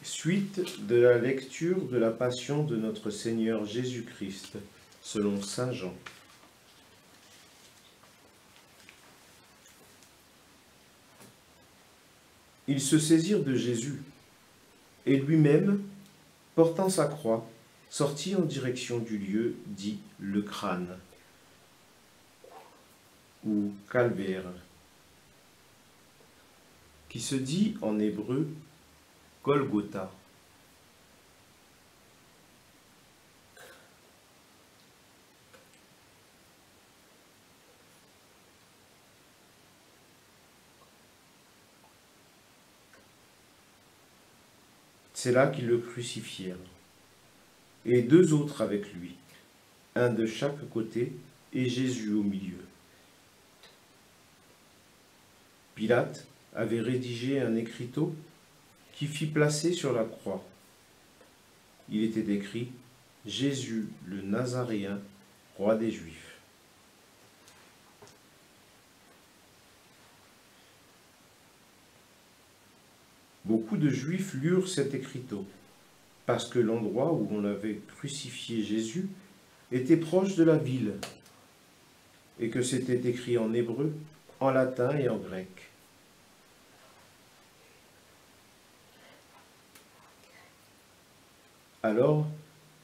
Suite de la lecture de la Passion de notre Seigneur Jésus-Christ, selon saint Jean. Ils se saisirent de Jésus, et lui-même, portant sa croix, sortit en direction du lieu dit le crâne, ou calvaire, qui se dit en hébreu Golgotha. C'est là qu'ils le crucifièrent, et deux autres avec lui, un de chaque côté et Jésus au milieu. Pilate avait rédigé un écriteau qui fit placer sur la croix. Il était écrit « Jésus le Nazaréen, roi des Juifs ». Beaucoup de Juifs lurent cet écriteau, parce que l'endroit où on avait crucifié Jésus était proche de la ville, et que c'était écrit en hébreu, en latin et en grec. Alors,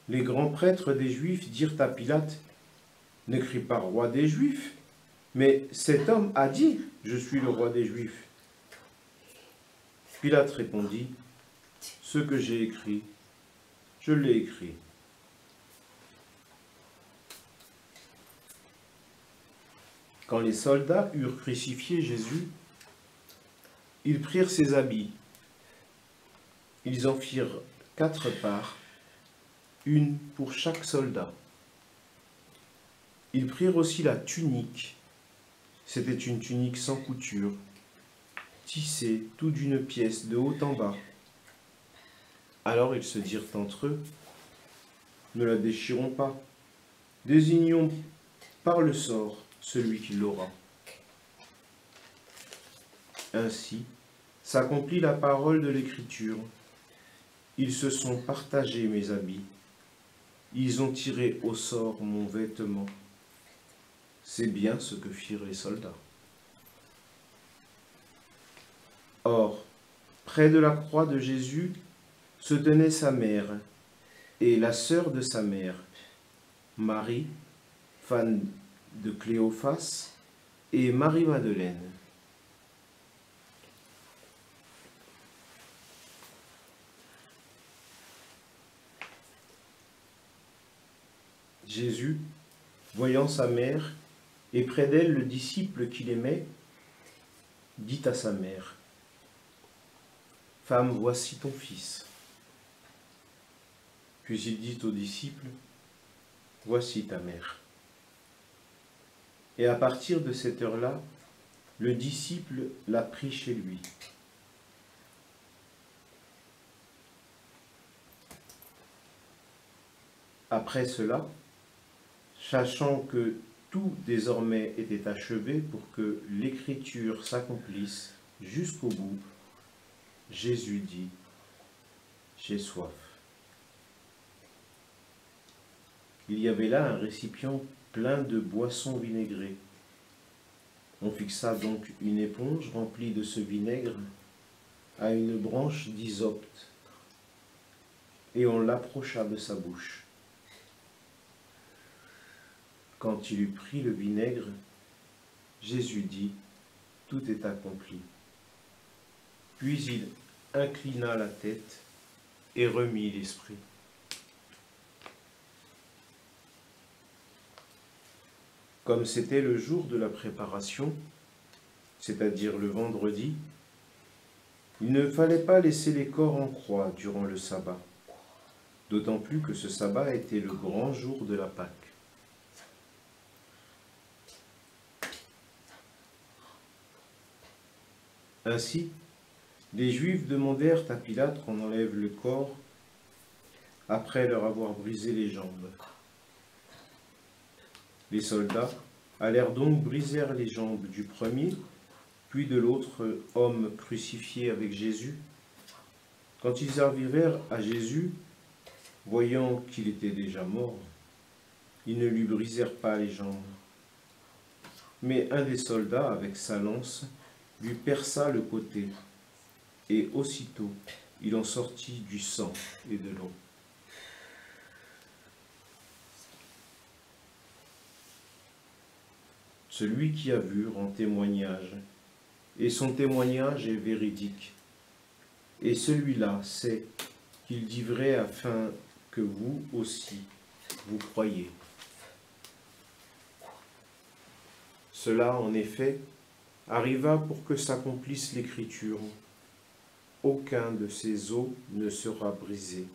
les grands prêtres des Juifs dirent à Pilate, « N'écris pas roi des Juifs, mais cet homme a dit, je suis le roi des Juifs. » Pilate répondit, « Ce que j'ai écrit, je l'ai écrit. » Quand les soldats eurent crucifié Jésus, ils prirent ses habits. Ils en firent 4 parts, une pour chaque soldat. Ils prirent aussi la tunique. C'était une tunique sans couture, tissée tout d'une pièce de haut en bas. Alors ils se dirent entre eux, « Ne la déchirons pas, désignons par le sort celui qui l'aura. » Ainsi s'accomplit la parole de l'Écriture. Ils se sont partagés mes habits. Ils ont tiré au sort mon vêtement. C'est bien ce que firent les soldats. Or, près de la croix de Jésus se tenait sa mère et la sœur de sa mère, Marie, femme de Cléophas, et Marie-Madeleine. Jésus, voyant sa mère, et près d'elle le disciple qu'il aimait, dit à sa mère, « Femme, voici ton fils. » Puis il dit au disciple, « Voici ta mère. » Et à partir de cette heure-là, le disciple l'a pris chez lui. Après cela, sachant que tout désormais était achevé pour que l'Écriture s'accomplisse jusqu'au bout, Jésus dit, « J'ai soif. » Il y avait là un récipient plein de boisson vinaigrée. On fixa donc une éponge remplie de ce vinaigre à une branche d'hysope et on l'approcha de sa bouche. Quand il eut pris le vinaigre, Jésus dit, « Tout est accompli. » Puis il inclina la tête et remit l'esprit. Comme c'était le jour de la préparation, c'est-à-dire le vendredi, il ne fallait pas laisser les corps en croix durant le sabbat, d'autant plus que ce sabbat était le grand jour de la Pâque. Ainsi, les Juifs demandèrent à Pilate qu'on enlève le corps après leur avoir brisé les jambes. Les soldats allèrent donc briser les jambes du premier, puis de l'autre homme crucifié avec Jésus. Quand ils arrivèrent à Jésus, voyant qu'il était déjà mort, ils ne lui brisèrent pas les jambes. Mais un des soldats, avec sa lance, lui perça le côté, et aussitôt il en sortit du sang et de l'eau. Celui qui a vu rend témoignage, et son témoignage est véridique. Et celui-là sait qu'il dit vrai afin que vous aussi, vous croyez. Cela, en effet, arriva pour que s'accomplisse l'Écriture. Aucun de ces os ne sera brisé.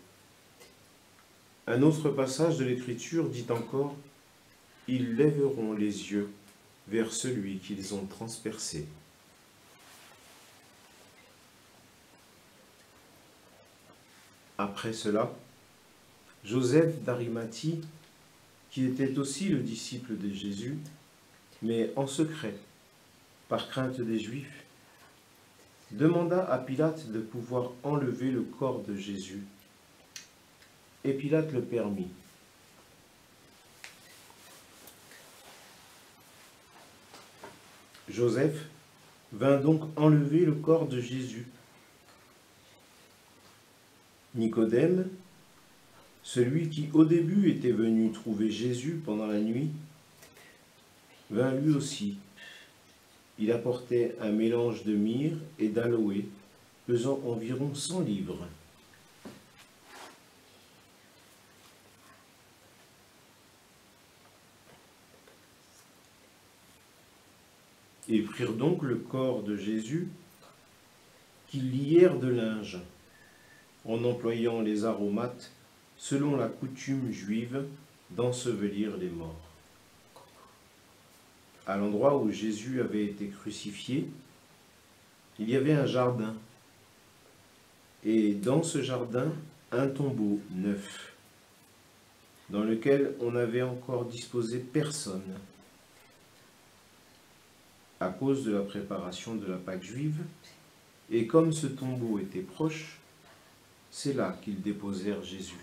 Un autre passage de l'Écriture dit encore, « Ils lèveront les yeux vers celui qu'ils ont transpercé. » Après cela, Joseph d'Arimathie, qui était aussi le disciple de Jésus, mais en secret, par crainte des Juifs, demanda à Pilate de pouvoir enlever le corps de Jésus. Et Pilate le permit. Joseph vint donc enlever le corps de Jésus. Nicodème, celui qui au début était venu trouver Jésus pendant la nuit, vint lui aussi. Il apportait un mélange de myrrhe et d'aloès, pesant environ 100 livres. Ils prirent donc le corps de Jésus, qu'ils lièrent de linge, en employant les aromates selon la coutume juive d'ensevelir les morts. À l'endroit où Jésus avait été crucifié, il y avait un jardin, et dans ce jardin, un tombeau neuf, dans lequel on n'avait encore disposé personne. À cause de la préparation de la Pâque juive, et comme ce tombeau était proche, c'est là qu'ils déposèrent Jésus.